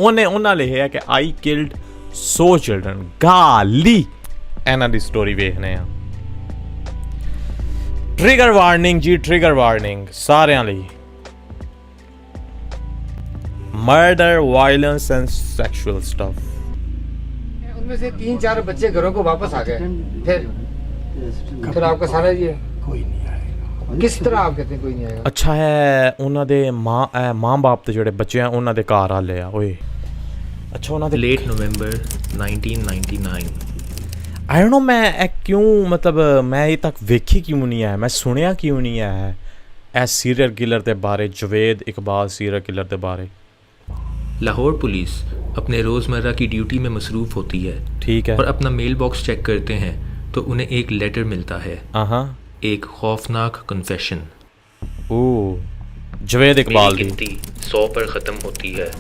ਉਹਨਾਂ ਲਿਖਿਆ ਕਿ I killed so children। ਗਾਲੀ ਇਹਨਾਂ ਦੀ ਸਟੋਰੀ ਵੇਖਨੇ ਆ। ट्रिगर वार्निंग जी, ट्रिगर वार्निंग सारिਆਂ ਲਈ। Murder, violence and sexual stuff. उनमें से 3-4 बच्चे घरों को वापस आ गए, फिर आपका सारा ये कोई नहीं आएगा। किस तरह आप कहते हैं कोई नहीं आएगा? ਅੱਛਾ ਹੈ ਉਹਨਾਂ ਦੇ ਮਾਂ ਬਾਪ ਤੇ ਜਿਹੜੇ ਬੱਚੇ ਆ ਉਹਨਾਂ ਦੇ ਘਰ ਆਲੇ ਆ ਓਏ। ਅੱਛਾ ਉਹਨਾਂ ਦੇ late November 1999। I don't know मैं क्यों मतलब मैं ये तक वेखी क्यों नहीं है, मैं सुनिया क्यों नहीं है ए सीरियल किलर के बारे, जवेद इकबाल सीरियल किलर के बारे। लाहौर पुलिस अपने रोज़मर्रा की ड्यूटी में मसरूफ़ होती है, ठीक है, और अपना मेल बॉक्स चेक करते हैं तो उन्हें एक लेटर मिलता है, एक खौफनाक कन्फेशन। ओह जवेद इकबाल मेरी गिनती 100 पर ख़त्म होती है।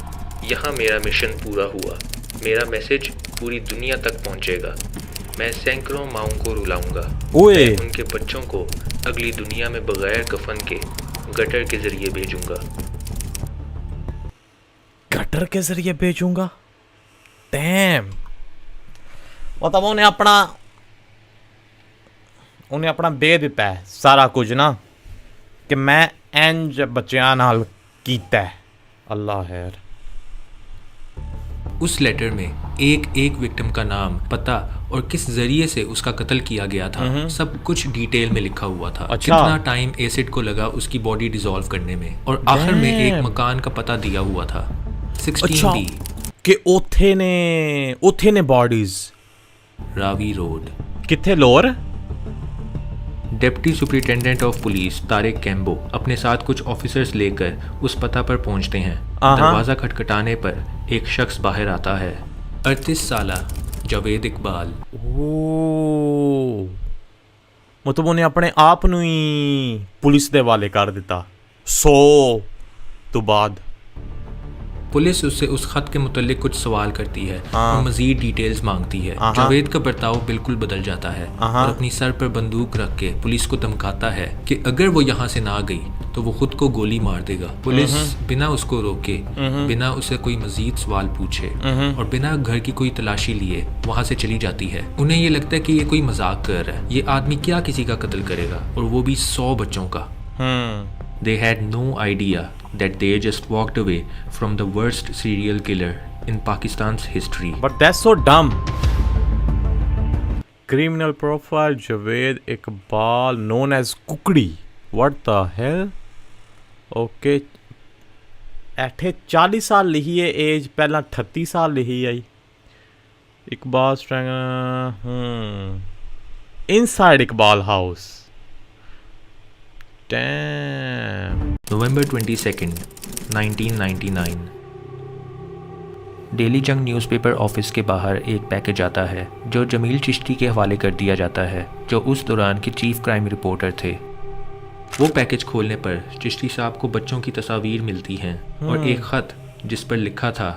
यहाँ मेरा मिशन पूरा हुआ, मेरा मैसेज पूरी दुनिया तक पहुँचेगा। मैं सैकड़ों माओं को रुलाऊंगा, मैं उनके बच्चों को अगली दुनिया में बगैर कफन के गटर के जरिए भेजूंगा। गटर के जरिए भेजूंगा? डैम, मतलब उन्हें अपना दे दिता है सारा कुछ ना कि मैं इंज बच्चों नाल कीता है। अल्लाह खैर। उस लेटर में एक एक विक्टिम का नाम, पता और किस जरिए से उसका कत्ल किया गया था, सब कुछ डिटेल में लिखा हुआ था। अच्छा। कितना टाइम एसिड को लगा उसकी बॉडी डिसॉल्व करने में, और आखिर में एक मकान का पता दिया हुआ था 16B कि उथे ने बॉडीज रावी रोड। किथे लोर? Deputy superintendent of police Tariq combo अपने साथ कुछ ऑफिसर्स लेकर उस पता पर पहुंचते हैं। दरवाज़ा खटखटाने पर एक शख्स बाहर आता है, 38 साला जवेद इकबाल। ओ मतलब उन्हें अपने आप नूं ही पुलिस दे वाले कर दिता 100 तो बाद। पुलिस उससे उस खत के मुतल्लिक कुछ सवाल करती है और मजीद डिटेल्स मांगती है। जावेद का बर्ताव बिल्कुल बदल जाता है और अपनी सर पर बंदूक रख के पुलिस को धमकाता है कि अगर वो यहाँ से ना गई तो वो खुद को गोली मार देगा। पुलिस बिना उसको रोके, बिना उसे कोई मजीद सवाल पूछे और बिना घर की कोई तलाशी लिए वहाँ से चली जाती है। उन्हें ये लगता है कि ये कोई मजाक कर रहा है, ये आदमी क्या किसी का कत्ल करेगा, और वो भी 100 बच्चों का। They had no idea that they just walked away from the worst serial killer in Pakistan's history. But that's so dumb. Criminal profile Javed Iqbal, known as Kukdi. What the hell? Okay. ऐठे 40 साल लिखी है as, पहला 38 साल लिखी आई। Iqbal inside Iqbal house. November 22nd, 1999। Daily Jang newspaper office के बाहर एक पैकेज आता है जो जमील चिश्ती के हवाले कर दिया जाता है, जो उस दौरान के चीफ क्राइम रिपोर्टर थे। वो पैकेज खोलने पर चिश्ती साहब को बच्चों की तस्वीर मिलती हैं और एक ख़त जिस पर लिखा था,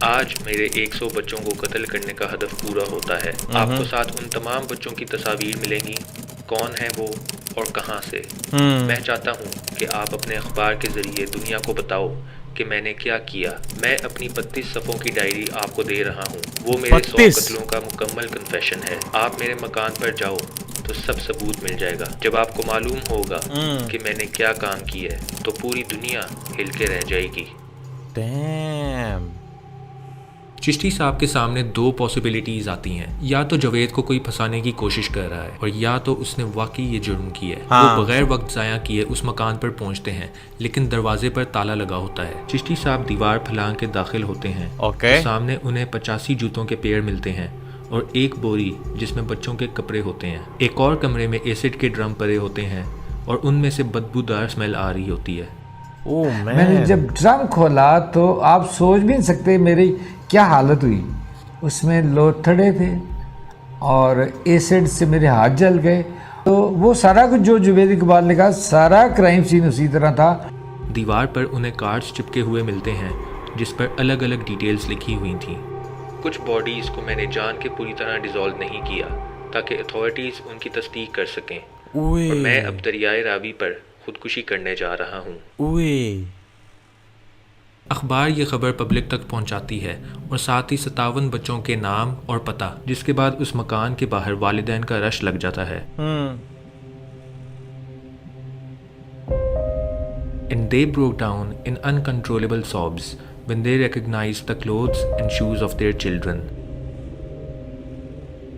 आज मेरे 100 बच्चों को कत्ल करने का हदफ पूरा होता है। आपको साथ उन तमाम बच्चों की तस्वीर मिलेंगी, कौन है वो और कहाँ से। मैं चाहता हूँ कि आप अपने अखबार के ज़रिए दुनिया को बताओ कि मैंने क्या किया। मैं अपनी 32 सफ़ों की डायरी आपको दे रहा हूँ, वो मेरे 100 कत्लों का मुकम्मल कन्फेशन है। आप मेरे मकान पर जाओ तो सब सबूत मिल जाएगा। जब आपको मालूम होगा कि मैंने क्या काम किया है तो पूरी दुनिया हिल के रह जाएगी। Damn. चिश्ती साहब के सामने 2 पॉसिबिलिटीज़ आती हैं, या तो जवेद को कोई फंसाने की कोशिश कर रहा है और या तो उसने वाकई ये जुर्म किया है। वो बगैर वक्त ज़ाया किए उस मकान पर पहुंचते हैं, लेकिन दरवाजे पर ताला लगा होता है। चिश्ती साहब दीवार फलांग के दाखिल होते हैं। तो सामने उन्हें 85 जूतों के पेड़ मिलते हैं और एक बोरी जिसमें बच्चों के कपड़े होते हैं। एक और कमरे में एसिड के ड्रम पड़े होते हैं और उनमें से बदबूदार स्मेल आ रही होती है। मैंने जब ड्रम खोला तो आप सोच भी नहीं सकते मेरी क्या हालत हुई। उसमें लोथड़े थे और एसिड से मेरे हाथ जल गए। तो वो सारा कुछ जो जवेद इकबाल ने कहा, सारा क्राइम सीन उसी तरह था। दीवार पर उन्हें कार्ड्स चिपके हुए मिलते हैं जिस पर अलग अलग डिटेल्स लिखी हुई थीं। कुछ बॉडीज़ को मैंने जान के पूरी तरह डिसॉल्व नहीं किया ताकि अथॉरिटीज़ उनकी तस्दीक कर सकें, और मैं अब दरियाए रावी पर खुदकुशी करने जा रहा हूँ। अखबार ये खबर पब्लिक तक पहुंचाती है और साथ ही 57 बच्चों के नाम और पता, जिसके बाद उस मकान के बाहर वालिदैन का रश लग जाता है। And they broke down in uncontrollable sobs when they recognized the clothes and shoes of their children.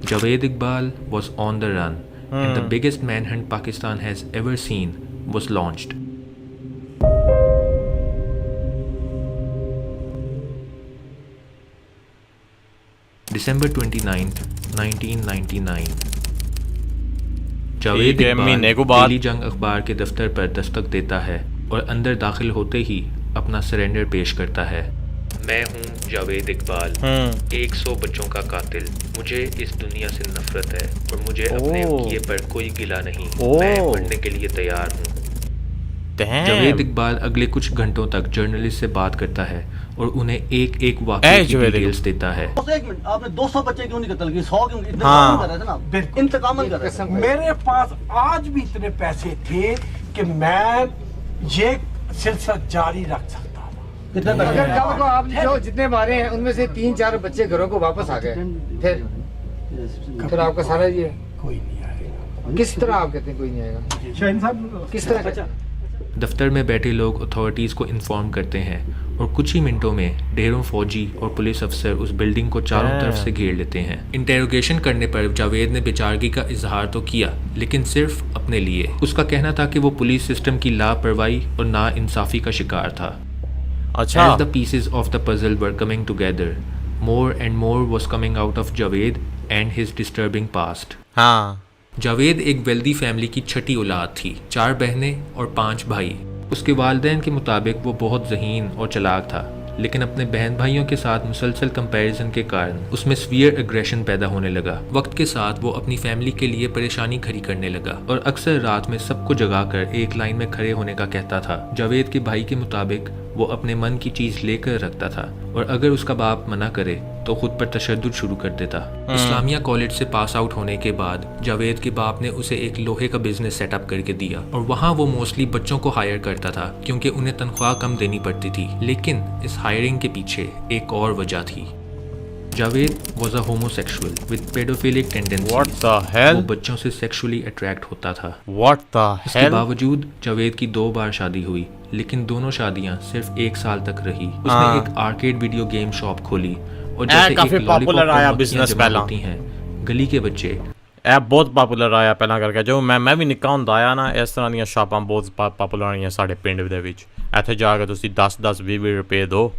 Javed Iqbal was on the run, and the biggest manhunt Pakistan has ever seen was launched. December 29th, 1999. Javed ठीक है, महीने को इकबाल बाद। Daily जंग अखबार के दफ्तर पर दस्तक देता है और अंदर दाखिल होते ही अपना सरेंडर पेश करता है। मैं हूँ जावेद इकबाल, 100 बच्चों का कातिल। मुझे इस दुनिया से नफरत है और मुझे अपने किए पर कोई गिला नहीं। मैं मरने के लिए तैयार हूँ। जावेद इकबाल अगले कुछ घंटों तक जर्नलिस्ट से बात करता है और उन्हें एक एक वाक़ये की डिटेल्स देता है। एक मिनट, आपने 200 बच्चे क्यों नहीं कत्ल किए? 100 क्यों? इंतकाम कर रहे थे ना, इंतकाम कर रहे थे। मेरे पास आज भी इतने पैसे थे कि मैं ये सिलसिला जारी रख सकता था। कितने अगर पैसे? कल को आप जो जितने मारे हैं उनमें से 3-4 बच्चे घरों को वापस आ गए, फिर आपका सारा ये कोई नहीं आएगा। किस तरह आप कहते हैं कोई नहीं आएगा? शाहीन साहब, किस तरह? दफ्तर में बैठे लोग अथॉरिटीज़ को इन्फॉर्म करते हैं और कुछ ही मिनटों में ढेरों फौजी और पुलिस अफसर उस बिल्डिंग को चारों तरफ से घेर लेते हैं। इंटेरोगेशन करने पर जावेद ने बेचारगी का इजहार तो किया, लेकिन सिर्फ अपने लिए। उसका कहना था कि वो पुलिस सिस्टम की लापरवाही और नाइंसाफ़ी का शिकार था। अच्छा। As the pieces of the puzzle were coming together, more and more was coming out of Javed and his disturbing past. हाँ। जावेद एक वेल्दी फैमिली की छठी औलाद थी, 4 बहनें और 5 भाई। उसके वालिदैन के मुताबिक वो बहुत ज़हीन और चालाक था, लेकिन अपने बहन भाइयों के साथ मुसलसल कंपैरिजन के कारण उसमें सीवियर एग्रेशन पैदा होने लगा। वक्त के साथ वो अपनी फैमिली के लिए परेशानी खड़ी करने लगा और अक्सर रात में सबको जगाकर एक लाइन में खड़े होने का कहता था। जावेद के भाई के मुताबिक वो अपने मन की चीज़ लेकर रखता था और अगर उसका बाप मना करे तो खुद पर तशद्दुद शुरू कर देता। इस्लामिया कॉलेज से पास आउट होने के बाद जावेद के बाप ने उसे एक लोहे का बिजनेस सेटअप करके दिया और वहाँ वो मोस्टली बच्चों को हायर करता था क्योंकि उन्हें तनख्वाह कम देनी पड़ती थी। लेकिन इस हायरिंग के पीछे एक और वजह थी। Javed was a homosexual with pedophilic tendencies. What the hell? वो बच्चों से सेक्सुअली अट्रैक्ट होता था। What the इसके hell? बावजूद जावेद की 2 बार शादी हुई, लेकिन दोनों शादियां सिर्फ 1 साल तक रही। उसने एक आर्केड वीडियो गेम शॉप खोली और जैसे काफी एक लॉलीपॉप popular आया पर business मक्खियां जमा पहला। होती हैं, गली के बच्चे ਇਹ ਬਹੁਤ ਪਾਪੂਲਰ ਆਇਆ ਪਹਿਲਾਂ ਕਰਕੇ। ਜੋ ਮੈਂ ਵੀ ਨਿੱਕਾ ਹੁੰਦਾ ਆਇਆ ਨਾ, ਇਸ ਤਰ੍ਹਾਂ ਦੀਆਂ ਸ਼ਾਪਾਂ ਬਹੁਤ ਪਾਪੂਲਰ ਆਈਆਂ ਸਾਡੇ ਪਿੰਡ ਦੇ ਵਿੱਚ। ਇੱਥੇ ਜਾ ਕੇ ਤੁਸੀਂ 10-10 20-20 ਰੁਪਏ ਦਿਓ,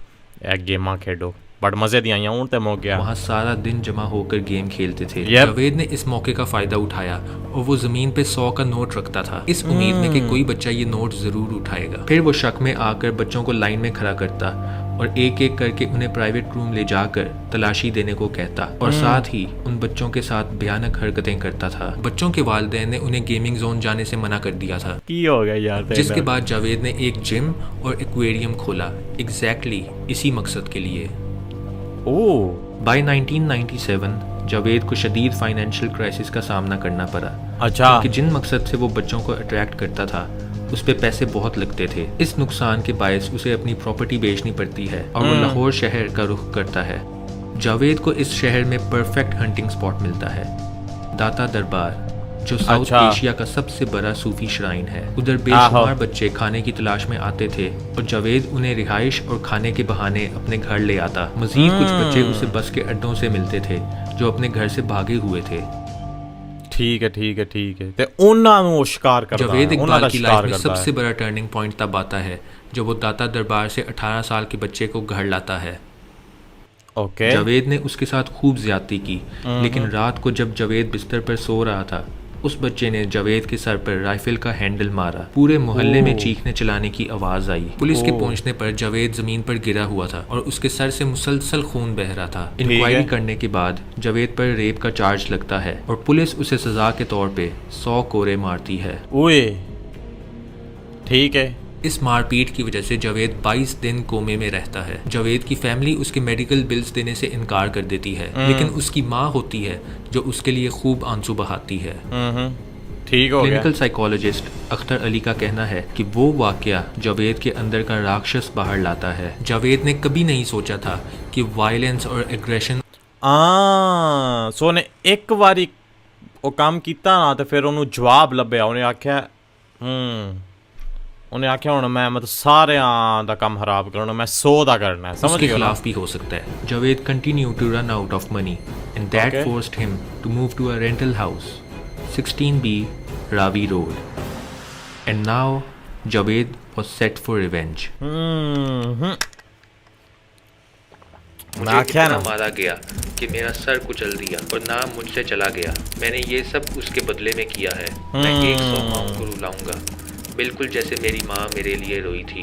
ਇਹ ਗੇਮਾਂ ਖੇਡੋ। बट मजे दी आईयां हूं ते मुक गया। वहाँ सारा दिन जमा होकर गेम खेलते थे। Yep. जावेद ने इस मौके का फायदा उठाया और वो जमीन पे 100 का नोट रखता था, इस उम्मीद में कि कोई बच्चा ये नोट जरूर उठाएगा। फिर वो शक में आकर बच्चों को लाइन में खड़ा करता और एक एक करके उन्हें प्राइवेट रूम ले जाकर तलाशी देने को कहता और साथ ही उन बच्चों के साथ भयानक हरकतें करता था। बच्चों के वालिदैन ने उन्हें गेमिंग जोन जाने से मना कर दिया था, की हो गया यार तेरे जिसके बाद जावेद ने एक जिम और एक्वेरियम खोला एग्जैक्टली इसी मकसद के लिए। बाय 1997 जावेद को शदीद फाइनेंशियल क्राइसिस का सामना करना पड़ा। अच्छा। क्योंकि जिन मकसद से वो बच्चों को अट्रैक्ट करता था उस पे पैसे बहुत लगते थे। इस नुकसान के बायस उसे अपनी प्रॉपर्टी बेचनी पड़ती है और वो लाहौर शहर का रुख करता है। जावेद को इस शहर में परफेक्ट हंटिंग स्पॉट मिलता है, दाता दरबार, जो साउथ अच्छा। एशिया का सबसे बड़ा सूफी श्राइन है। उधर बेशुमार बच्चे खाने की तलाश में आते थे और जावेद उन्हें रिहाइश और खाने के बहाने अपने घर ले आता। मजीद कुछ बच्चे उसे बस के अड्डों से मिलते थे जो अपने घर से भागे हुए थे। ठीक है ठीक है ठीक है। ते ਉਹਨਾਂ ਨੂੰ ਉਹ शिकार करता जावेद है, ਉਹਨਾਂ इकबाल ਦਾ की शिकार लाइफ में करता सबसे है। बड़ा टर्निंग पॉइंट तब आता है जब वो दाता दरबार से 18 साल के बच्चे को घर लाता है। ओके। जावेद ने उसके साथ खूब ज्यादती की, लेकिन रात को जब जावेद बिस्तर पर सो रहा था उस बच्चे ने जावेद के सर पर राइफल का हैंडल मारा। पूरे मोहल्ले में चीखने चलाने की आवाज आई। पुलिस के पहुंचने पर जावेद जमीन पर गिरा हुआ था और उसके सर से मुसलसल खून बह रहा था। इंक्वायरी करने के बाद जावेद पर रेप का चार्ज लगता है और पुलिस उसे सजा के तौर पे 100 कोरे मारती है। ओए ठीक है। इस मारपीट की वजह से जावेद 22 दिन कोमे में रहता है। जावेद की फैमिली उसके मेडिकल बिल्स देने से इनकार कर देती है, लेकिन उसकी माँ होती है जो उसके लिए खूब आंसू बहाती है। ठीक हो गया। क्लिनिकल साइकोलॉजिस्ट अख्तर अली का कहना है कि वो वाकया जावेद के अंदर का राक्षस बाहर लाता है। जावेद ने कभी नहीं सोचा था कि वायलेंस और एग्रेशन सो ने एक बारी वो काम किया ना तो फिर उन्होंने जवाब लभ्या। उन्हें आख्या उन्हें आख्या हुण मैं मतलब सारे दा काम खराब करना, मैं 100 दा करना है। समझ उसके गए ना? खिलाफ भी हो सकता है। Javed continue to run out of money and that Okay. Forced him to move to a rental house 16B Ravi road and now Javed was set for revenge. मैं आख्या ना मारा गया कि मेरा सर कुचल दिया और नाम मुझसे चला गया। मैंने ये सब उसके बदले में किया है। मैं 100 माओं को रुलाऊंगा, बिल्कुल जैसे मेरी माँ मेरे लिए रोई थी।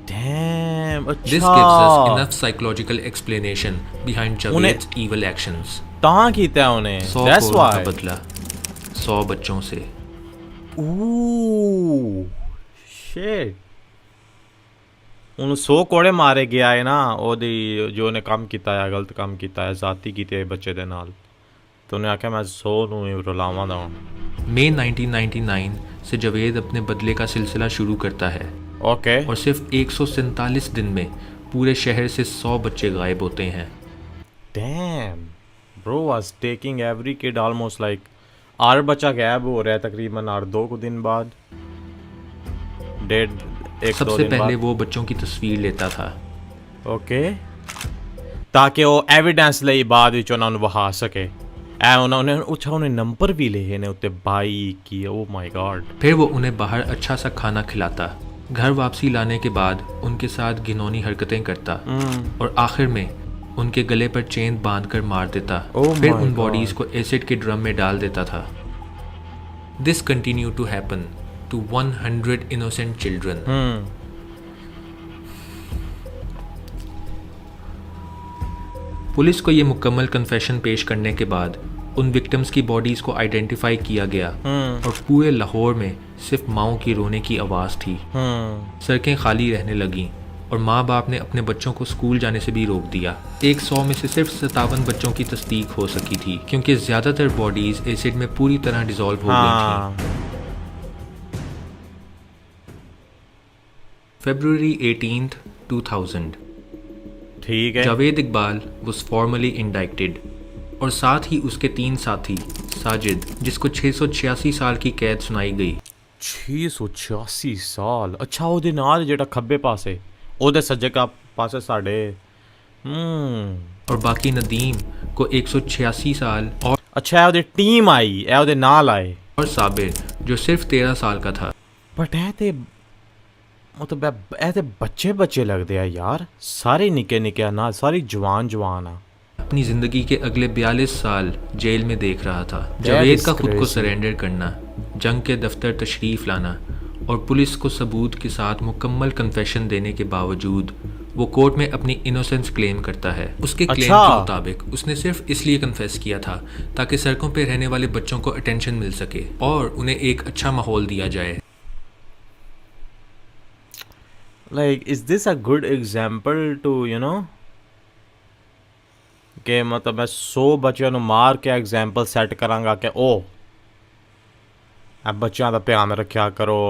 डैम, This gives us अच्छा enough psychological explanation behind Javed's evil actions. तां कीता उन्हें 100 दैट्स करोड़ का व्हाई। बदला 100 बच्चों से। ऊ शिट, ਉਹਨੂੰ 100 ਕੋੜੇ ਮਾਰੇ ਗਿਆ ਹੈ ਨਾ ਉਹਦੀ ਜੋ ਉਹਨੇ ਕੰਮ ਕੀਤਾ ਹੈ, ਗਲਤ ਕੰਮ ਕੀਤਾ ਹੈ, ਜ਼ਾਤੀ ਕੀਤੀ ਹੈ ਬੱਚੇ ਦੇ ਨਾਲ, तो ਉਹਨੇ ਆਖਿਆ ਮੈਂ 100 ਨੂੰ ਹੀ ਰੁਲਾਵਾਂ ਦਾ। मई 1999 से जावेद अपने बदले का सिलसिला शुरू करता है ओके और सिर्फ 147 दिन में पूरे शहर से 100 बच्चे गायब होते हैं। Damn bro was taking every kid almost like 8 बच्चा गायब हो रहा है तकरीबन 8-2 दिन बाद, डेढ़ एक दो सबसे दिन पहले बाद। वो बच्चों की तस्वीर लेता था ओके ताकि ਉਹ ਐਵੀਡੈਂਸ ਲਈ ਬਾਅਦ ਵਿੱਚ ਉਹਨਾਂ ਨੂੰ ਵਹਾ ਸਕੇ। ਐ ਉਹਨਾਂ ਨੇ ਉੱਚਾ ਉਹਨੇ ਨੰਬਰ ਵੀ ਲਏ ਨੇ ਉੱਤੇ 22 की। Oh my God. फिर वो उन्हें बाहर अच्छा सा खाना खिलाता, घर वापसी लाने के बाद उनके साथ घिनौनी हरकतें करता और आखिर में उनके गले पर चेन बांधकर मार देता। Oh फिर my उन God. बॉडीज को एसिड के ड्रम में डाल देता था। This continue to happen to 100 innocent children. Police को ये मुकम्मल कन्फेशन पेश करने के बाद उन विक्टिम्स की बॉडीज को आइडेंटिफाई किया गया और पूरे लाहौर में सिर्फ माओं की रोने की आवाज़ थी। सड़कें खाली रहने लगीं और माँ बाप ने अपने बच्चों को स्कूल जाने से भी रोक दिया। 100 में से सिर्फ 57 बच्चों की तस्दीक हो सकी थी क्योंकि ज़्यादातर बॉडीज एसिड में पूरी तरह डिसॉल्व हो गई थीं। February 18th, 2000 ठीक है। Javed Iqbal was formally indicted और साथ ही उसके 3 साथी साजिद जिसको 686 साल की कैद सुनाई गई। 686 ਸਾਲ। ਅੱਛਾ ਉਹਦੇ ਨਾਲ ਜਿਹੜਾ ਖੱਬੇ ਪਾਸੇ ਉਹਦੇ ਸੱਜੇ ਕਾ ਪਾਸੇ ਸਾਡੇ और बाकी नदीम को 186 साल और ਅੱਛਾ ਉਹਦੀ ਟੀਮ ਆਈ ਇਹ ਉਹਦੇ ਨਾਲ ਆਏ। साबिर जो सिर्फ 13 साल का था। ਬਟ ਇਹ ਤੇ ਮਤਲਬ ਇਹ ਤੇ ਬੱਚੇ ਲੱਗਦੇ ਆ ਯਾਰ, ਸਾਰੇ ਨਿੱਕੇ ਨਿੱਕੇ ਨਾ, ਸਾਰੀ ਜਵਾਨ ਆ। अपनी ज़िंदगी के अगले 42 साल जेल में देख रहा था। जावेद का खुद को crazy. सरेंडर करना, जंग के दफ्तर तशरीफ़ लाना और पुलिस को सबूत के साथ मुकम्मल कन्फेशन देने के बावजूद वो कोर्ट में अपनी इनोसेंस क्लेम करता है। उसके क्लेम अच्छा। के मुताबिक उसने सिर्फ इसलिए कन्फेस किया था ताकि सड़कों पर रहने वाले बच्चों को अटेंशन मिल सके और उन्हें एक अच्छा माहौल दिया जाए। Like, is this a good example to, you know, ਕਿ ਮਤਲਬ ਮੈਂ 100 ਬੱਚਿਆਂ ਨੂੰ ਮਾਰ ਕੇ ਐਗਜ਼ਾਮਪਲ ਸੈੱਟ ਕਰਾਂਗਾ ਕਿ ਉਹ ਆ ਬੱਚਿਆਂ ਦਾ ਧਿਆਨ ਰੱਖਿਆ ਕਰੋ,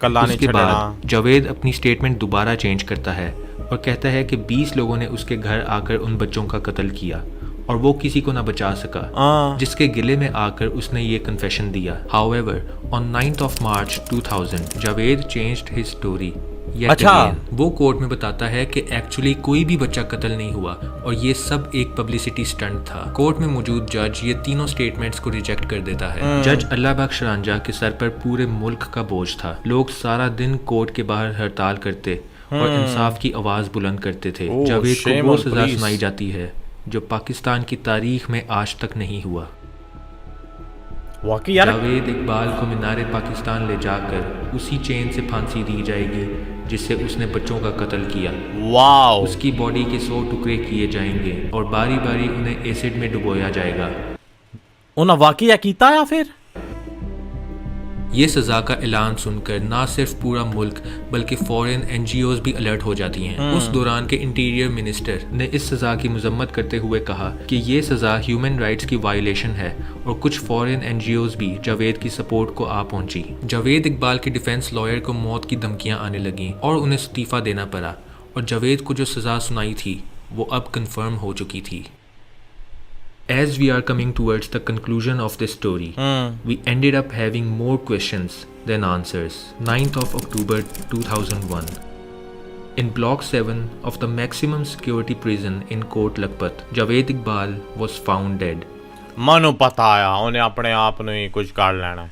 ਕੱਲਾ नहीं उसके छड़ना। बाद जावेद अपनी स्टेटमेंट दोबारा चेंज करता है और कहता है कि 20 लोगों ने उसके घर आकर उन बच्चों का कत्ल किया और वो किसी को ना बचा सका, जिसके गिले में आकर उसने ये कन्फेशन दिया। However, on 9th of March 2000, Javed changed his story. Yet अच्छा। again, वो कोर्ट में बताता है कि एक्चुअली कोई भी बच्चा कत्ल नहीं हुआ और ये सब एक पब्लिसिटी स्टंट था। कोर्ट में मौजूद जज ये तीनों स्टेटमेंट्स को रिजेक्ट कर देता है। जज अल्लाह बख्श रांझा के सर पर पूरे मुल्क का बोझ था। लोग सारा दिन कोर्ट के बाहर हड़ताल करते और इंसाफ की आवाज़ बुलंद करते थे। Oh, जावेद को shame वो on सज़ा police. सुनाई जाती है जो पाकिस्तान की तारीख में आज तक नहीं हुआ। वाकई यार जावेद इकबाल को मीनार पाकिस्तान ले जाकर उसी चेन से फांसी दी जाएगी जिससे उसने बच्चों का कत्ल किया। वाओ। उसकी बॉडी के 100 टुकड़े किए जाएंगे और बारी बारी उन्हें एसिड में डुबोया जाएगा। ਉਹਨਾਂ ਵਾਕਈ ਇਹ ਕੀਤਾ या फिर ये सज़ा का ऐलान सुनकर ना सिर्फ पूरा मुल्क बल्कि फॉरेन NGOs भी अलर्ट हो जाती हैं। उस दौरान के इंटीरियर मिनिस्टर ने इस सज़ा की मजम्मत करते हुए कहा कि ये सज़ा ह्यूमन राइट्स की वायलेशन है और कुछ फॉरेन NGOs भी जावेद की सपोर्ट को आ पहुंची। जावेद इकबाल के डिफेंस लॉयर को मौत की धमकियां आने लगीं और उन्हें इस्तीफ़ा देना पड़ा और जावेद को जो सज़ा सुनाई थी वो अब कंफर्म हो चुकी थी। As we are coming towards the conclusion of this story, we ended up having more questions than answers. 9th of October 2001. In Block 7 of the maximum security prison in Kot Lakhpat, Javed Iqbal was found dead. ਮੈਨੂੰ ਪਤਾ ਆ ਉਹਨੇ ਆਪਣੇ ਆਪ ਨੂੰ ਹੀ ਕੁਝ ਕਰ ਲੈਣਾ ਹੈ।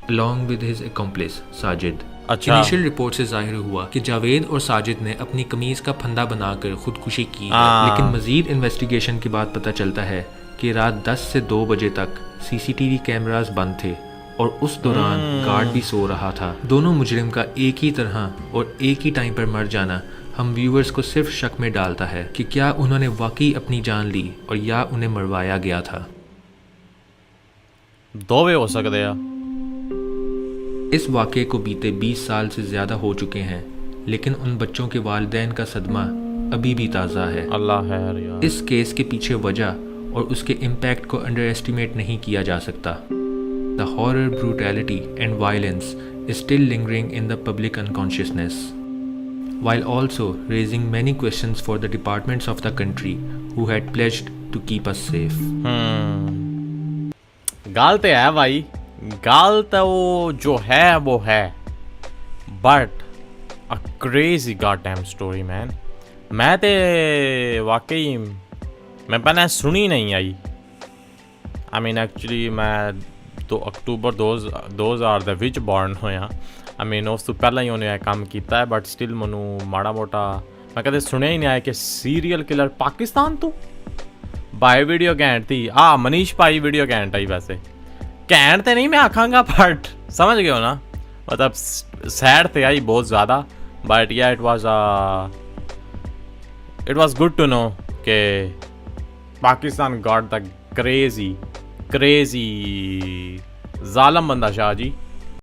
Along with his accomplice, Sajid. अच्छा। इनिशियल रिपोर्ट से जाहिर हुआ कि जावेद और साजिद ने अपनी कमीज का फंदा बनाकर खुदकुशी की है, लेकिन मजीद इन्वेस्टिगेशन के बाद पता चलता है कि रात 10 से 2 बजे तक CCTV कैमरास बंद थे और उस दौरान गार्ड भी सो रहा था। दोनों मुजरिम का एक ही तरह और एक ही टाइम पर मर जाना हम व्यूअर्स को सिर्फ शक में डालता है कि क्या उन्होंने वाकई अपनी जान ली और या उन्हें मरवाया गया था। दोवे हो सकते हैं। इस वाक़े को बीते 20 साल से ज़्यादा हो चुके हैं, लेकिन उन बच्चों के वालिदैन का सदमा अभी भी ताज़ा है। अल्लाह खैर यार। इस केस के पीछे वजह और उसके इम्पैक्ट को अंडर एस्टिमेट नहीं किया जा सकता। The horror, brutality and violence is still lingering in the public unconsciousness, while also raising many questions for the departments of the country who had pledged to keep us safe. गाल तो है भाई, गाल तो जो है वो है, but a crazy god damn story man. मैं तो वाकई मैं पहले सुनी नहीं आई। आई मीन एक्चुअली मैं 2 अक्टूबर 2000 ਦੇ ਵਿੱਚ ਬੌਰਨ ਹੋਇਆ। आई मीन उस तो पहला ही उन्हें काम किया है, बट स्टिल मैनू माड़ा मोटा मैं कदे सुनिया ही नहीं आया कि सीरियल किलर पाकिस्तान तो भाई वीडियो घैंट थी। मनीष भाई वीडियो घैंट आई, वैसे घैंट तो नहीं मैं आखांगा, बट समझ गए हो ना, मतलब सैड थे आई बहुत ज़्यादा, but yeah it was good to know कि पाकिस्तान गॉट द क्रेजी जालम बंदा शाह जी।